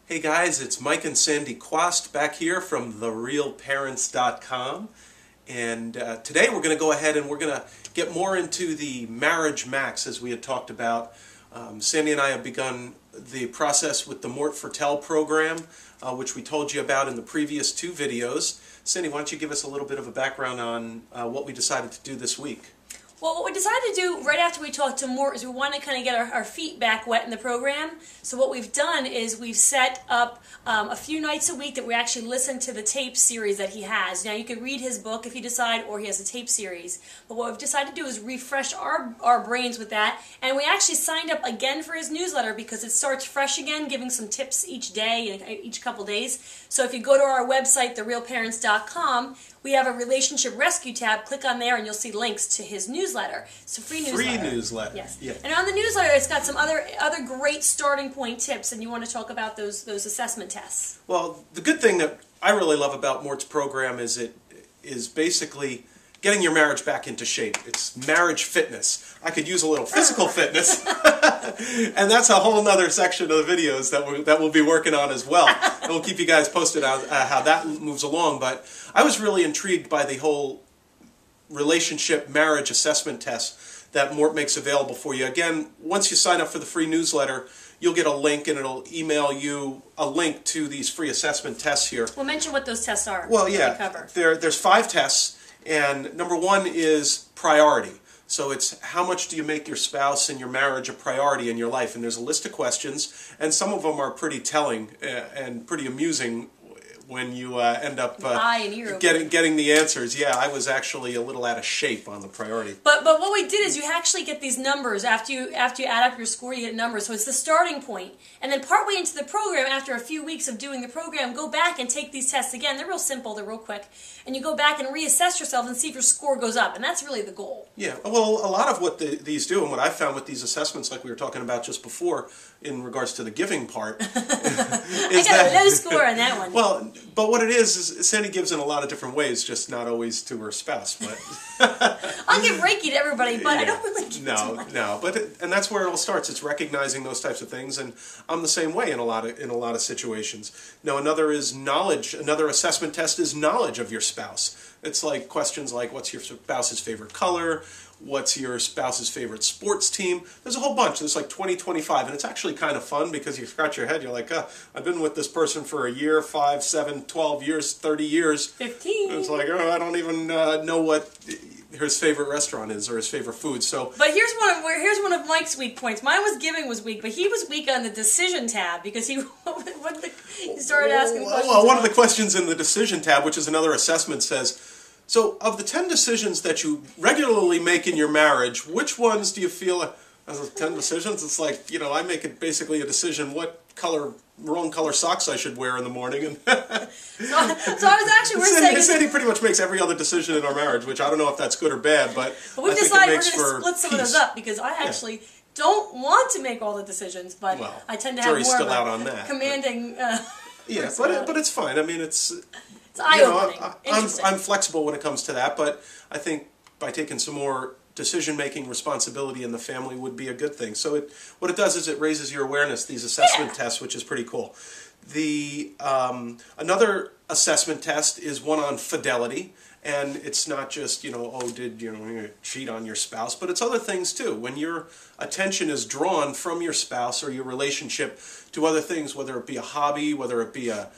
Hey guys, it's Mike and Sandy Quast back here from TheRealParents.com, and today we're going to go ahead and we're going to get more into the Marriage Max as we had talked about. Sandy and I have begun the process with the Mort Fertel program, which we told you about in the previous two videos. Sandy, why don't you give us a little bit of a background on what we decided to do this week? Well, what we decided to do right after we talked to Mort is we want to kind of get our feet back wet in the program. So what we've done is we've set up a few nights a week that we actually listen to the tape series that he has. Now you can read his book if you decide, or he has a tape series. But what we've decided to do is refresh our brains with that. And we actually signed up again for his newsletter because it starts fresh again, giving some tips each day and each couple days. So if you go to our website, TheRealParents.com, we have a relationship rescue tab. Click on there and you'll see links to his newsletter. It's a free newsletter. Free newsletter. Yes. Yeah. And on the newsletter, it's got some other great starting point tips, and you want to talk about those assessment tests. Well, the good thing that I really love about Mort's program is it is basically getting your marriage back into shape. It's marriage fitness. I could use a little physical fitness, and that's a whole other section of the videos that we'll be working on as well. And we'll keep you guys posted on how that moves along. But I was really intrigued by the whole relationship marriage assessment test that Mort makes available for you. Again, once you sign up for the free newsletter, you'll get a link and it'll email you a link to these free assessment tests here. We'll mention what those tests are. Well, yeah, there's 5 tests. And number 1 is priority. So it's how much do you make your spouse and your marriage a priority in your life? And there's a list of questions, and some of them are pretty telling and pretty amusing when you end up getting the answers. Yeah, I was actually a little out of shape on the priority. But what we did is you actually get these numbers after you add up your score. You get numbers, so it's the starting point. And then partway into the program, after a few weeks of doing the program, go back and take these tests again. They're real simple. They're real quick. And you go back and reassess yourself and see if your score goes up. And that's really the goal. Yeah. Well, a lot of what these do, and what I found with these assessments, like we were talking about just before, in regards to the giving part, I got a low score on that one. Well, but what it is Sandy gives in a lot of different ways, just not always to her spouse. But I'll give Reiki to everybody, but I don't really give No. And that's where it all starts. It's recognizing those types of things, and I'm the same way in a lot of situations. Now, another is knowledge. Another assessment test is knowledge of your spouse. It's like questions like, what's your spouse's favorite color? What's your spouse's favorite sports team? There's a whole bunch. There's like 20, 25, and it's actually kind of fun because you scratch your head. You're like, I've been with this person for a year, 5, 7, 12 years, 30 years. 15. It's like, I don't even know what his favorite restaurant is or his favorite food. So, but here's one of Mike's weak points. Mine was giving was weak, but he was weak on the decision tab because he started asking questions. Well, one of the questions in the decision tab, which is another assessment, says, so of the 10 decisions that you regularly make in your marriage, which ones do you feel, as 10 decisions, it's like, I make it basically a decision what wrong color socks I should wear in the morning. And so I was actually, Sandy pretty much makes every other decision in our marriage, which I don't know if that's good or bad, but we've decided we're going to split some of those up because I actually don't want to make all the decisions, but I tend to have more of a commanding... yeah, but it's fine. I mean, it's eye-opening. I'm flexible when it comes to that, but I think by taking some more decision-making responsibility in the family would be a good thing. So what it does is it raises your awareness, these assessment tests, which is pretty cool. Another assessment test is one on fidelity, and it's not just, did you cheat on your spouse, but it's other things too. When your attention is drawn from your spouse or your relationship to other things, whether it be a hobby, whether it be a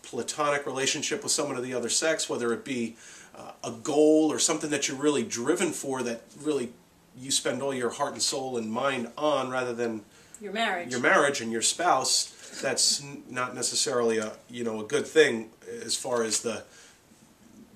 platonic relationship with someone of the other sex, whether it be a goal or something that you're really driven for, that really you spend all your heart and soul and mind on, rather than your marriage and your spouse, that's not necessarily a good thing as far as the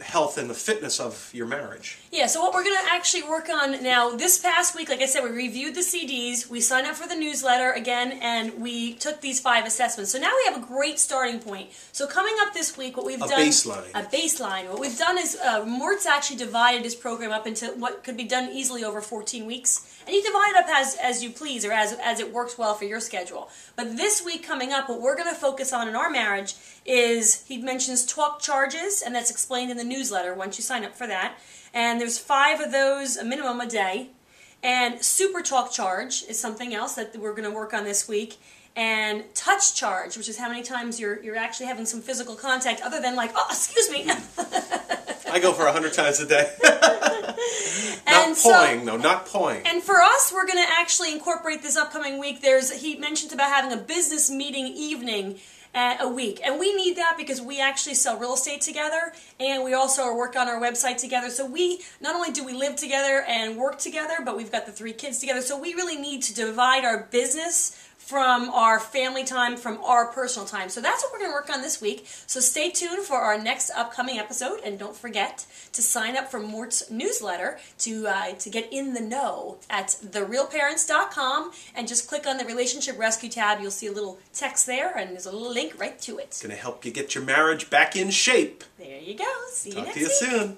health and the fitness of your marriage. Yeah, so what we're going to actually work on now, this past week, like I said, we reviewed the CDs, we signed up for the newsletter again, and we took these 5 assessments. So now we have a great starting point. So coming up this week, what we've done... A baseline. What we've done is, Mort's actually divided his program up into what could be done easily over 14 weeks. And you divide it up as you please, or as it works well for your schedule. But this week coming up, what we're going to focus on in our marriage is, he mentions talk charges, and that's explained in the newsletter once you sign up for that. And there's 5 of those, a minimum a day. And Super Talk Charge is something else that we're going to work on this week. And touch charge, which is how many times you're actually having some physical contact other than like, oh, excuse me. I go for 100 times a day. Not pawing. And for us, we're going to actually incorporate this upcoming week. He mentioned about having a business meeting evening a week. And we need that because we actually sell real estate together, and we also are working on our website together. So not only do we live together and work together, but we've got the 3 kids together. So we really need to divide our business from our family time, from our personal time. So that's what we're going to work on this week. So stay tuned for our next upcoming episode, and don't forget to sign up for Mort's newsletter to get in the know at TheRealParents.com, and just click on the Relationship Rescue tab. You'll see a little text there, and there's a little link right to it. It's going to help you get your marriage back in shape. There you go. See you next week. Talk to you soon.